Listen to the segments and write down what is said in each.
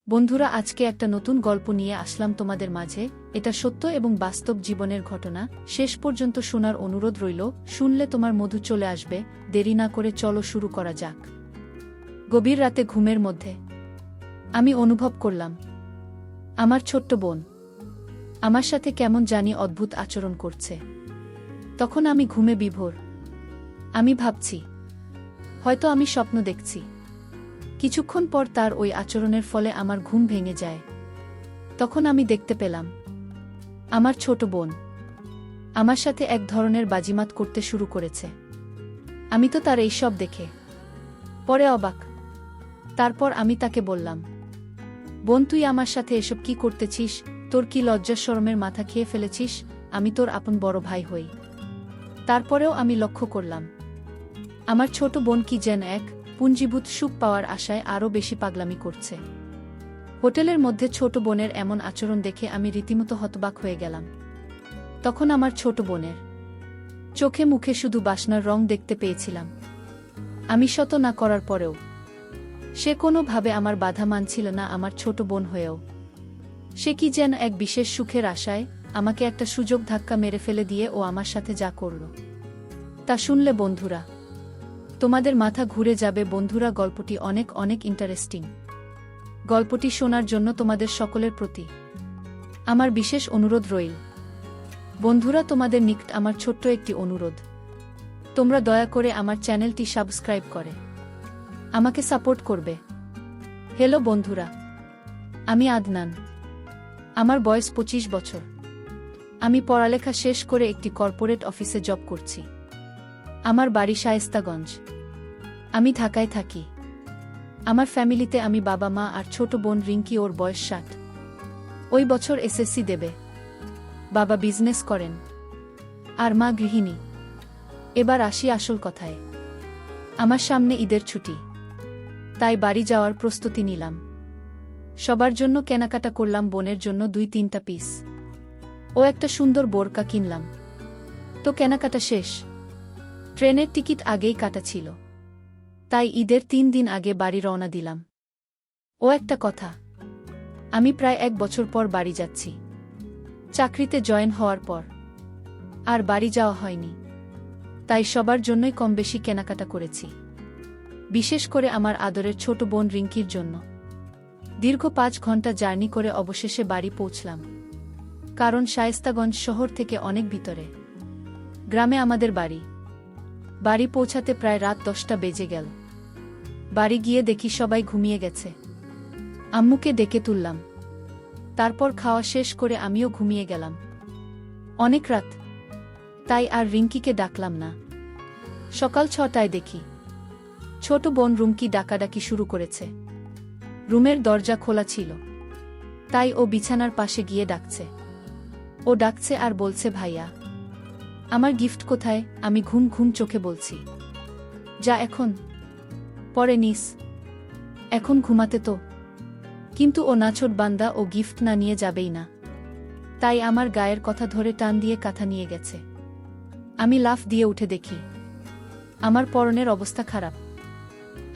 বন্ধুরা, আজকে একটা নতুন গল্প নিয়ে আসলাম তোমাদের মাঝে। এটা সত্য এবং বাস্তব জীবনের ঘটনা। শেষ পর্যন্ত শোনার অনুরোধ রইল। শুনলে তোমার মধু চলে আসবে। দেরি না করে চলো শুরু করা যাক। গভীর রাতে ঘুমের মধ্যে আমি অনুভব করলাম আমার ছোট্ট বোন আমার সাথে কেমন জানি অদ্ভুত আচরণ করছে। তখন আমি ঘুমে বিভোর। আমি ভাবছি হয়তো আমি স্বপ্ন দেখছি। কিছুক্ষণ পর তার ওই আচরণের ফলে আমার ঘুম ভেঙে যায়। তখন আমি দেখতে পেলাম আমার ছোট বোন আমার সাথে এক ধরনের বাজিমাত করতে শুরু করেছে। আমি তো তার এইসব দেখে পরে অবাক। তারপর আমি তাকে বললাম, বোন, তুই আমার সাথে এসব কি করতেছিস? তোর কি লজ্জা শরমের মাথা খেয়ে ফেলেছিস? আমি তোর আপন বড় ভাই হই। তারপরেও আমি লক্ষ্য করলাম আমার ছোট বোন কি যেন এক পুঞ্জীভূত সুখ পাওয়ার আশায় আরও বেশি পাগলামি করছে। হোটেলের মধ্যে ছোট বোনের এমন আচরণ দেখে আমি রীতিমতো হতবাক হয়ে গেলাম। তখন আমার ছোট বোনের চোখে মুখে শুধু বাসনার রং দেখতে পেয়েছিলাম। আমি শত না করার পরেও সে কোনোভাবে আমার বাধা মানছিল না। আমার ছোট বোন হয়েও সে কি যেন এক বিশেষ সুখের আশায় আমাকে একটা সুযোগ ধাক্কা মেরে ফেলে দিয়ে ও আমার সাথে যা করল তা শুনলে বন্ধুরা তোমাদের মাথা ঘুরে যাবে। বন্ধুরা, গল্পটি অনেক অনেক ইন্টারেস্টিং। গল্পটি শোনার জন্য তোমাদের সকলের প্রতি আমার বিশেষ অনুরোধ রইল। বন্ধুরা, তোমাদের নিকট আমার ছোট্ট একটি অনুরোধ, তোমরা দয়া করে আমার চ্যানেলটি সাবস্ক্রাইব করে আমাকে সাপোর্ট করবে। হ্যালো বন্ধুরা, আমি আদনান। আমার বয়স 25 বছর। আমি পড়ালেখা শেষ করে একটি কর্পোরেট অফিসে জব করছি। আমার বাড়ি শায়েস্তাগঞ্জ। আমি ঢাকায় থাকি। আমার ফ্যামিলিতে আমি বাবা মা আর ছোট বোন রিঙ্কি, ওর বয়স 60। ওই বছর এসএসসি দেবে। বাবা বিজনেস করেন আর মা গৃহিণী। এবার আসি আসল কথায়। আমার সামনে ঈদের ছুটি, তাই বাড়ি যাওয়ার প্রস্তুতি নিলাম। সবার জন্য কেনাকাটা করলাম। বোনের জন্য 2-3টা পিস ও একটা সুন্দর বোরকা কিনলাম। তো কেনাকাটা শেষ। ট্রেনের টিকিট আগেই কাটা ছিল, তাই ঈদের 3 দিন আগে বাড়ি রওনা দিলাম। ও একটা কথা, আমি প্রায় 1 বছর পর বাড়ি যাচ্ছি। চাকরিতে জয়েন হওয়ার পর আর বাড়ি যাওয়া হয়নি, তাই সবার জন্যই কম বেশি কেনাকাটা করেছি, বিশেষ করে আমার আদরের ছোট বোন রিঙ্কির জন্য। দীর্ঘ 5 ঘন্টা জার্নি করে অবশেষে বাড়ি পৌঁছলাম। কারণ শায়েস্তাগঞ্জ শহর থেকে অনেক ভিতরে গ্রামে আমাদের বাড়ি। বাড়ি পৌঁছাতে প্রায় রাত 10টা বেজে গেল। বাড়ি গিয়ে দেখি সবাই ঘুমিয়ে গেছে। আম্মুকে ডেকে তুললাম। তারপর খাওয়া শেষ করে আমিও ঘুমিয়ে গেলাম। অনেক রাত, তাই আর রিঙ্কিকে ডাকলাম না। সকাল 6টায় দেখি ছোট বোন রুমকি ডাকাডাকি শুরু করেছে। রুমের দরজা খোলা ছিল, তাই ও বিছানার পাশে গিয়ে ডাকছে। ও ডাকছে আর বলছে, ভাইয়া, আমার গিফট কোথায়? আমি ঘুম ঘুম চোখে বলছি, যা এখন, পরে নিস, এখন ঘুমাতে তো। কিন্তু ও নাছোট বান্দা, ও গিফট না নিয়ে যাবেই না। তাই আমার গায়ের কথা ধরে টান দিয়ে কাঁথা নিয়ে গেছে। আমি লাফ দিয়ে উঠে দেখি আমার পরনের অবস্থা খারাপ।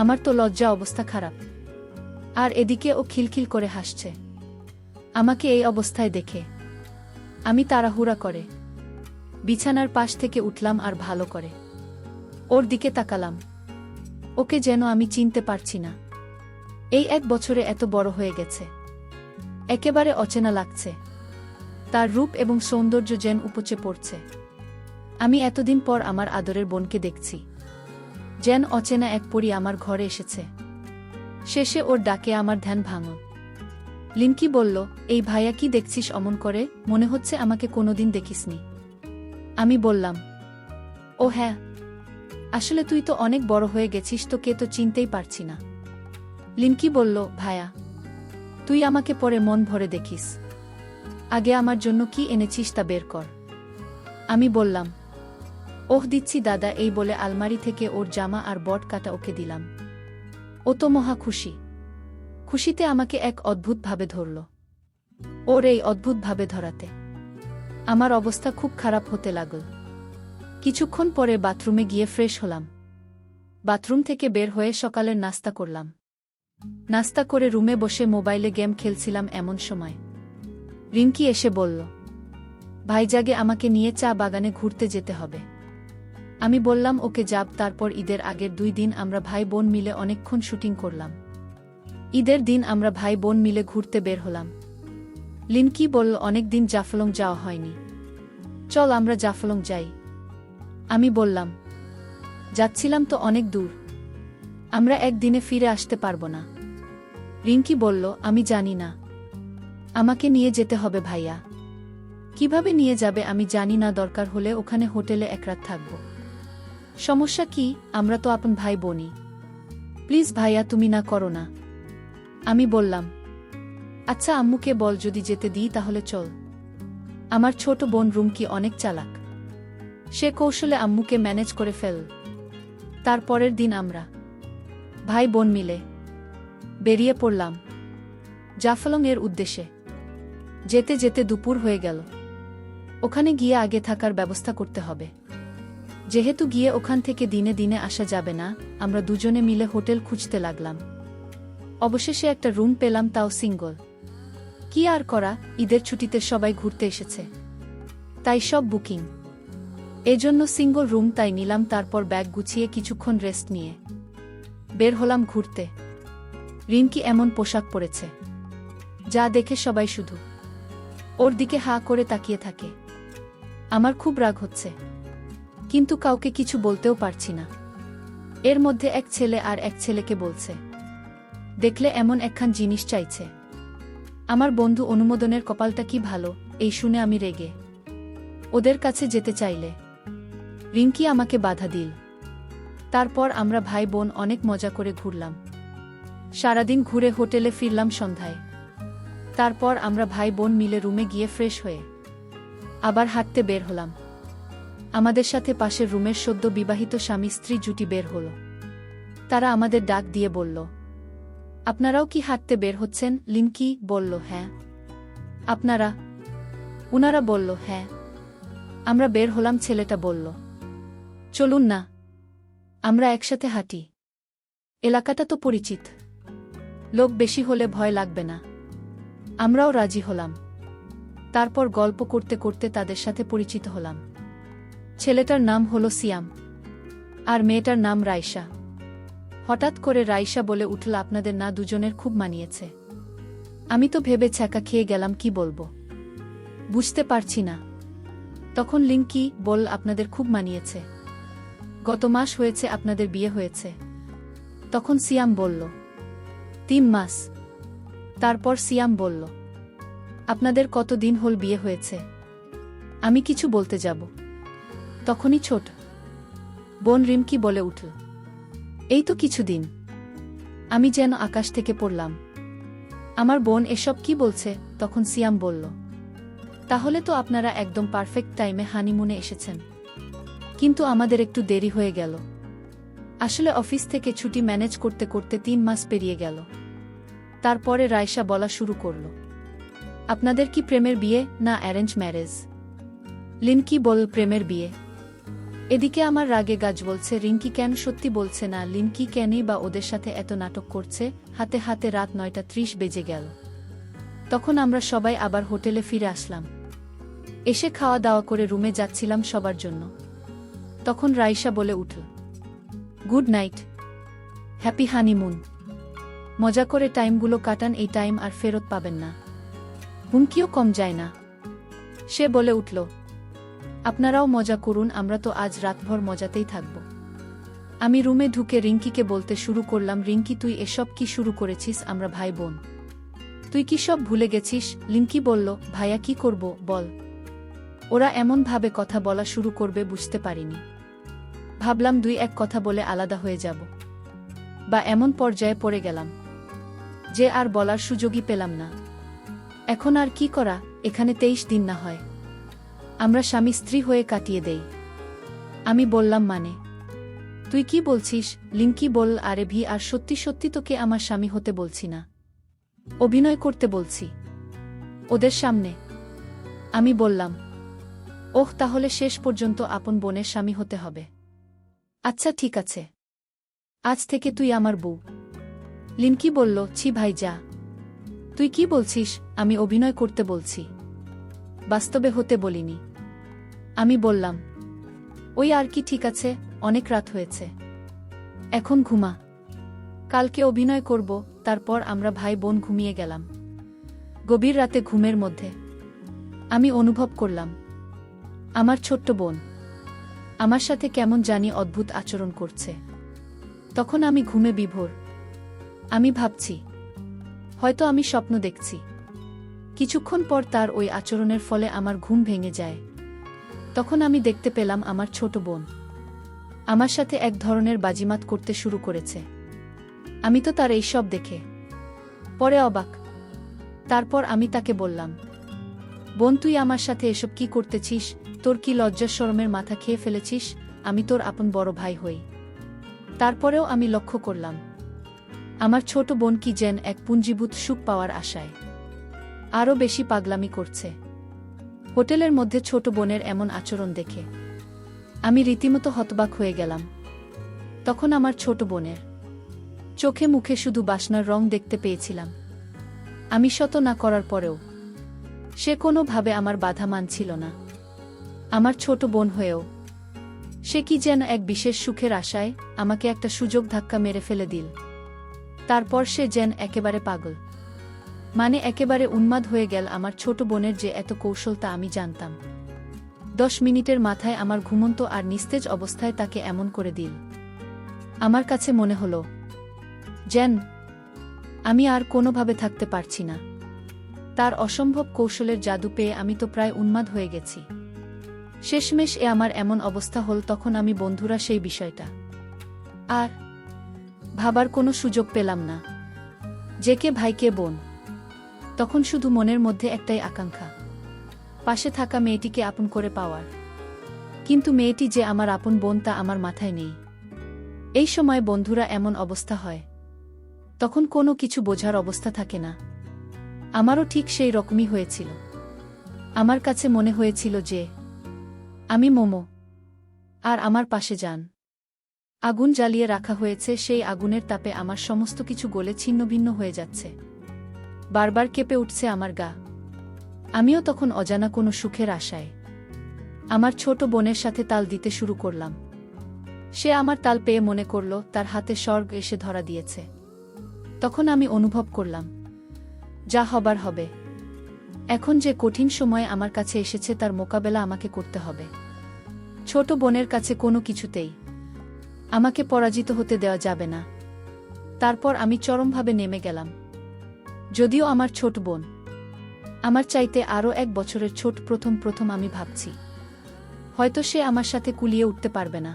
আমার তো লজ্জা অবস্থা খারাপ। আর এদিকে ও খিলখিল করে হাসছে আমাকে এই অবস্থায় দেখে। আমি তাড়াহুড়া করে বিছানার পাশ থেকে উঠলাম আর ভালো করে ওর দিকে তাকালাম। ওকে যেন আমি চিনতে পারছি না। এই 1 বছরে এত বড় হয়ে গেছে, একেবারে অচেনা লাগছে। তার রূপ এবং সৌন্দর্য যেন উপচে পড়ছে। আমি এতদিন পর আমার আদরের বোনকে দেখছি, যেন অচেনা এক পরী আমার ঘরে এসেছে। শেষে ওর ডাকে আমার ধ্যান ভাঙল। লিনকি বলল, এই ভাইয়া কি দেখছিস অমন করে? মনে হচ্ছে আমাকে কোনোদিন দেখিসনি। আমি বললাম, ও হ্যাঁ, আসলে তুই তো অনেক বড় হয়ে গেছিস, তোকে তো চিনতেই পারছি না। লিনকি বলল, ভাইয়া, তুই আমাকে পরে মন ভরে দেখিস। আগে আমার জন্য কি এনেছিস তা বের কর। আমি বললাম, ওহ দিচ্ছি দাদা। এই বলে আলমারি থেকে ওর জামা আর বট কাটা ওকে দিলাম। ও তো মহা খুশি। খুশিতে আমাকে এক অদ্ভুতভাবে ধরল। ওর এই অদ্ভুতভাবে ধরাতে আমার অবস্থা খুব খারাপ হতে লাগল। কিছুক্ষণ পরে বাথরুমে গিয়ে ফ্রেশ হলাম। বাথরুম থেকে বের হয়ে সকালের নাস্তা করলাম। নাস্তা করে রুমে বসে মোবাইলে গেম খেলছিলাম এমন সময় রিঙ্কি এসে বলল, ভাইজাগে আমাকে নিয়ে চা বাগানে ঘুরতে যেতে হবে। আমি বললাম ওকে যাব। তারপর ঈদের আগের 2 দিন আমরা ভাই বোন মিলে অনেকক্ষণ শুটিং করলাম। ঈদের দিন আমরা ভাই বোন মিলে ঘুরতে বের হলাম। লিনকি বলল, অনেক দিন জাফলং যাওয়া হয়নি, চল আমরা জাফলং যাই। আমি বললাম, যাচ্ছিলাম তো অনেক দূর, আমরা একদিনে ফিরে আসতে পারবো না। রিঙ্কি বলল, আমি জানি না, আমাকে নিয়ে যেতে হবে ভাইয়া। কিভাবে নিয়ে যাবে আমি জানি না, দরকার হলে ওখানে হোটেলে এক রাত থাকব। সমস্যা কি, আমরা তো আপন ভাই বোনই। প্লিজ ভাইয়া তুমি না করো না। আমি বললাম, আচ্ছা আম্মুকে বল যদি যেতে দিই তাহলে চল। আমার ছোট বোন রুমকি অনেক চালাক, সে কৌশলে আম্মুকে ম্যানেজ করে ফেল। তারপরের দিন আমরা ভাই বোন মিলে বেরিয়ে পড়লাম জাফলং এর উদ্দেশ্যে। যেতে যেতে দুপুর হয়ে গেল। ওখানে গিয়ে আগে থাকার ব্যবস্থা করতে হবে, যেহেতু গিয়ে ওখান থেকে দিনে দিনে আসা যাবে না। আমরা দুজনে মিলে হোটেল খুঁজতে লাগলাম। অবশেষে একটা রুম পেলাম, তাও সিঙ্গল। কি আর করা, ঈদের ছুটিতে সবাই ঘুরতে এসেছে, তাই সব বুকিং। এজন্য সিঙ্গল রুম তাই নিলাম। তারপর ব্যাগ গুছিয়ে কিছুক্ষণ রেস্ট নিয়ে বের হলাম ঘুরতে। রিঙ্কি এমন পোশাক পরেছে যা দেখে সবাই শুধু ওর দিকে হা করে তাকিয়ে থাকে। আমার খুব রাগ হচ্ছে, কিন্তু কাউকে কিছু বলতেও পারছি না। এর মধ্যে এক ছেলে আর এক ছেলেকে বলছে, দেখলে এমন একখান জিনিস চাইছে। আমার বন্ধু অনুমোদনের কপালটা কি ভালো, এই শুনে আমি রেগে ওদের কাছে যেতে চাইলে রিঙ্কি আমাকে বাধা দিল। তারপর আমরা ভাই বোন অনেক মজা করে ঘুরলাম। সারাদিন ঘুরে হোটেলে ফিরলাম সন্ধ্যায়। তারপর আমরা ভাই বোন মিলে রুমে গিয়ে ফ্রেশ হয়ে আবার হাঁটতে বের হলাম। আমাদের সাথে পাশের রুমের সদ্য বিবাহিত স্বামী স্ত্রী জুটি বের হল। তারা আমাদের ডাক দিয়ে বলল, আপনারাও কি হাঁটতে বের হচ্ছেন? লিনকি বলল, হ্যাঁ। আপনারা? উনারা বলল, হ্যাঁ। আমরা বের হলাম। ছেলেটা বলল, চলুন না, আমরা একসাথে হাঁটি, এলাকাটা তো পরিচিত, লোক বেশি হলে ভয় লাগবে না। আমরাও রাজি হলাম। তারপর গল্প করতে করতে তাদের সাথে পরিচিত হলাম। ছেলেটার নাম হলো সিয়াম আর মেয়েটার নাম রাইসা। হঠাৎ করে রাইসা বলে উঠল, আপনাদের না দুজনের খুব মানিয়েছে। আমি তো ভেবে ছ্যাঁকা খেয়ে গেলাম, কি বলবো বুঝতে পারছি না। তখন লিঙ্কি বলল, আপনাদের খুব মানিয়েছে, গত মাস হয়েছে আপনাদের বিয়ে হয়েছে। তখন সিয়াম বলল, 3 মাস। তারপর সিয়াম বলল, আপনাদের কতদিন হল বিয়ে হয়েছে? আমি কিছু বলতে যাব, তখনই ছোট বোন রিমকি বলে উঠল, এই তো কিছুদিন। আমি যেন আকাশ থেকে পড়লাম। আমার বোন এসব কি বলছে? তখন সিয়াম বলল, তাহলে তো আপনারা একদম পারফেক্ট টাইমে হানিমুনে এসেছেন। কিন্তু আমাদের একটু দেরি হয়ে গেল। আসলে অফিস থেকে ছুটি ম্যানেজ করতে করতে 3 মাস পেরিয়ে গেল। তারপরে রাইসা বলা শুরু করল, আপনাদের কি প্রেমের বিয়ে না অ্যারেঞ্জ ম্যারেজ? লিনকি বল, প্রেমের বিয়ে। এদিকে আমার রাগে গাছ বলছে, রিঙ্কি কেন সত্যি বলছে না? লিনকি কেনই বা ওদের সাথে এত নাটক করছে? হাতে হাতে রাত 9:30 বেজে গেল। তখন আমরা সবাই আবার হোটেলে ফিরে আসলাম। এসে খাওয়া দাওয়া করে রুমে যাচ্ছিলাম সবার জন্য। তখন রাইসা বলে উঠল, গুড নাইট, হ্যাপি হানিমুন। মজা করে টাইমগুলো কাটান, এই টাইম আর ফেরত পাবেন না। হুমকিও কম যায় না। সে বলে উঠল, আপনারাও মজা করুন, আমরা তো আজ রাতভর মজাতেই থাকব। আমি রুমে ঢুকে রিঙ্কিকে বলতে শুরু করলাম, রিঙ্কি তুই এসব কি শুরু করেছিস? আমরা ভাই বোন, তুই কি সব ভুলে গেছিস? লিঙ্কি বলল, ভাইয়া কি করব বল। ওরা এমনভাবে কথা বলা শুরু করবে বুঝতে পারিনি। ভাবলাম 2-1 কথা বলে আলাদা হয়ে যাব, বা এমন পর্যায়ে পড়ে গেলাম যে আর বলার সুযোগই পেলাম না। এখন আর কি করা, এখানে 23 দিন না হয় আমরা স্বামী স্ত্রী হয়ে কাটিয়ে দেই। আমি বললাম, মানে তুই কি বলছিস? লিঙ্কি বলল, আরে ভি, আর সত্যি সত্যি তোকে আমার স্বামী হতে বলছি না, অভিনয় করতে বলছি ওদের সামনে। আমি বললাম, ওহ, তাহলে শেষ পর্যন্ত আপন বোনের স্বামী হতে হবে। আচ্ছা ঠিক আছে, আজ থেকে তুই আমার বউ। লিনকি বলল, ছি ভাই যা। তুই কি বলছিস? আমি অভিনয় করতে বলছি, বাস্তবে হতে বলিনি। আমি বললাম, ওই আর কি, ঠিক আছে, অনেক রাত হয়েছে, এখন ঘুমা, কালকে অভিনয় করব। তারপর আমরা ভাই বোন ঘুমিয়ে গেলাম। গভীর রাতে ঘুমের মধ্যে আমি অনুভব করলাম আমার ছোট্ট বোন আমার সাথে কেমন জানি অদ্ভুত আচরণ করছে। তখন আমি ঘুমে বিভোর। আমি ভাবছি, হয়তো আমি স্বপ্ন দেখছি। কিছুক্ষণ পর তার ওই আচরণের ফলে আমার ঘুম ভেঙে যায়। তখন আমি দেখতে পেলাম আমার ছোট বোন আমার সাথে এক ধরনের বাজিমাত করতে শুরু করেছে। আমি তো তার এইসব দেখে পরে অবাক। তারপর আমি তাকে বললাম, বোন, তুই আমার সাথে এসব কি করতেছিস? তোর কি লজ্জা শরমের মাথা খেয়ে ফেলেছিস? আমি তোর আপন বড় ভাই হই। তারপরেও আমি লক্ষ্য করলাম আমার ছোট বোন কি যেন এক পুঞ্জীভূত সুখ পাওয়ার আশায় আরও বেশি পাগলামি করছে। হোটেলের মধ্যে ছোট বোনের এমন আচরণ দেখে আমি রীতিমতো হতবাক হয়ে গেলাম। তখন আমার ছোট বোনের চোখে মুখে শুধু বাসনার রং দেখতে পেয়েছিলাম। আমি শত না করার পরেও সে কোনোভাবে আমার বাধা মানছিল না। আমার ছোট বোন হয়েও সে কি যেন এক বিশেষ সুখের আশায় আমাকে একটা সুযোগ ধাক্কা মেরে ফেলে দিল। তারপর সে যেন একেবারে পাগল, মানে একেবারে উন্মাদ হয়ে গেল। আমার ছোট বোনের যে এত কৌশল তা আমি জানতাম। 10 মিনিটের মাথায় আমার ঘুমন্ত আর নিস্তেজ অবস্থায় তাকে এমন করে দিল। আমার কাছে মনে হলো যেন আমি আর কোনোভাবে থাকতে পারছি না। তার অসম্ভব কৌশলের জাদু পেয়ে আমি তো প্রায় উন্মাদ হয়ে গেছি। শেষমেশ আমার এমন অবস্থা হল। তখন আমি বন্ধুরা সেই বিষয়টা আর ভাবার কোনো সুযোগ পেলাম না যে কে ভাই কে বোন। তখন শুধু মনের মধ্যে একটাই আকাঙ্ক্ষা, পাশে থাকা মেয়েটিকে আপন করে পাওয়ার। কিন্তু মেয়েটি যে আমার আপন বোন তা আমার মাথায় নেই। এই সময় বন্ধুরা এমন অবস্থা হয়, তখন কোনো কিছু বোঝার অবস্থা থাকে না। আমারও ঠিক সেই রকমই হয়েছিল। আমার কাছে মনে হয়েছিল যে আমি মোমো আর আমার পাশে যান আগুন জ্বালিয়ে রাখা হয়েছে। সেই আগুনের তাপে আমার সমস্ত কিছু গলে ছিন্নভিন্ন হয়ে যাচ্ছে। বারবার কেঁপে উঠছে আমার গা। আমিও তখন অজানা কোনো সুখের আশায় আমার ছোট বোনের সাথে তাল দিতে শুরু করলাম। সে আমার তাল পেয়ে মনে করল তার হাতে স্বর্গ এসে ধরা দিয়েছে। তখন আমি অনুভব করলাম যা হবার হবে। এখন যে কঠিন সময় আমার কাছে এসেছে তার মোকাবেলা আমাকে করতে হবে। ছোট বোনের কাছে কোনো কিছুতেই আমাকে পরাজিত হতে দেওয়া যাবে না। তারপর আমি চরমভাবে নেমে গেলাম। যদিও আমার ছোট বোন আমার চাইতে আরও 1 বছরের ছোট, প্রথম আমি ভাবছি হয়তো সে আমার সাথে কুলিয়ে উঠতে পারবে না।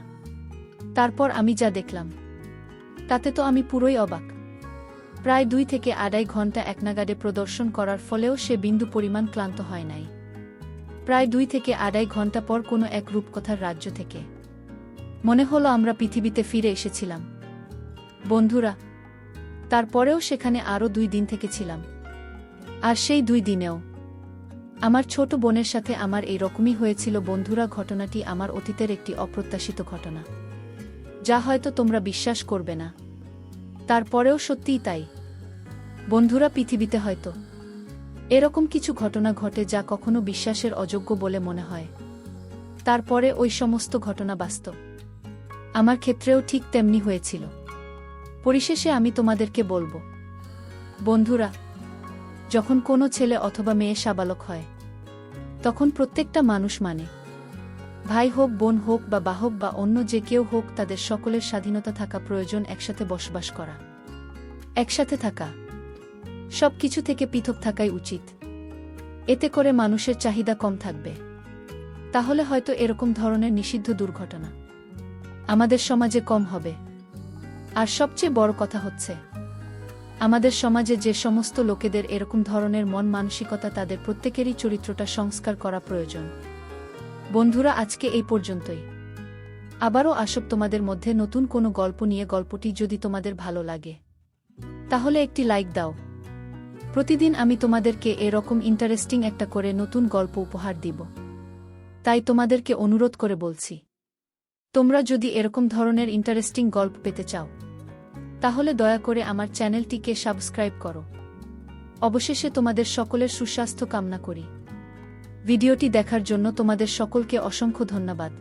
তারপর আমি যা দেখলাম তাতে তো আমি পুরোই অবাক। প্রায় 2 থেকে 2.5 ঘন্টা একনাগাড়ে প্রদর্শন করার ফলেও সে বিন্দু পরিমাণ ক্লান্ত হয় নাই। প্রায় 2 থেকে 2.5 ঘন্টা পর কোনো এক রূপকথার রাজ্য থেকে মনে হলো আমরা পৃথিবীতে ফিরে এসেছিলাম। বন্ধুরা, তারপরেও সেখানে আরও 2 দিন থেকেছিলাম। আর সেই 2 দিনেও আমার ছোট বোনের সাথে আমার এই রকমই হয়েছিল। বন্ধুরা, ঘটনাটি আমার অতীতের একটি অপ্রত্যাশিত ঘটনা, যা হয়তো তোমরা বিশ্বাস করবে না, তারপরেও সত্যিই তাই। বন্ধুরা, পৃথিবীতে হয়তো এরকম কিছু ঘটনা ঘটে যা কখনো বিশ্বাসের অযোগ্য বলে মনে হয়, তারপরে ওই সমস্ত ঘটনা বাস্তব। আমার ক্ষেত্রেও ঠিক তেমনি হয়েছিল। পরিশেষে আমি তোমাদেরকে বলবো, বন্ধুরা, যখন কোনো ছেলে অথবা মেয়ে সাবালক হয় তখন প্রত্যেকটা মানুষ, মানে ভাই হোক, বোন হোক বা বাহক বা অন্য যে কেউ হোক, তাদের সকলের স্বাধীনতা থাকা প্রয়োজন। একসাথে বসবাস করা, একসাথে থাকা, সব কিছু থেকে পৃথক থাকাই উচিত। এতে করে মানুষের চাহিদা কম থাকবে। তাহলে হয়তো এরকম ধরনের নিষিদ্ধ দুর্ঘটনা আমাদের সমাজে কম হবে। আর সবচেয়ে বড় কথা হচ্ছে, আমাদের সমাজে যে সমস্ত লোকেদের এরকম ধরনের মন মানসিকতা, তাদের প্রত্যেকেরই চরিত্রটা সংস্কার করা প্রয়োজন। বন্ধুরা, আজকে এই পর্যন্তই। আবারও আসব তোমাদের মধ্যে নতুন কোনো গল্প নিয়ে। গল্পটি যদি তোমাদের ভালো লাগে তাহলে একটি লাইক দাও। প্রতিদিন আমি তোমাদেরকে এরকম ইন্টারেস্টিং একটা করে নতুন গল্প উপহার দিব। তাই তোমাদেরকে অনুরোধ করে বলছি, তোমরা যদি এরকম ধরনের ইন্টারেস্টিং গল্প পেতে চাও তাহলে দয়া করে আমার চ্যানেলটিকে সাবস্ক্রাইব করো। অবশেষে তোমাদের সকলের সুস্বাস্থ্য কামনা করি। ভিডিওটি দেখার জন্য তোমাদের সকলকে অসংখ্য ধন্যবাদ।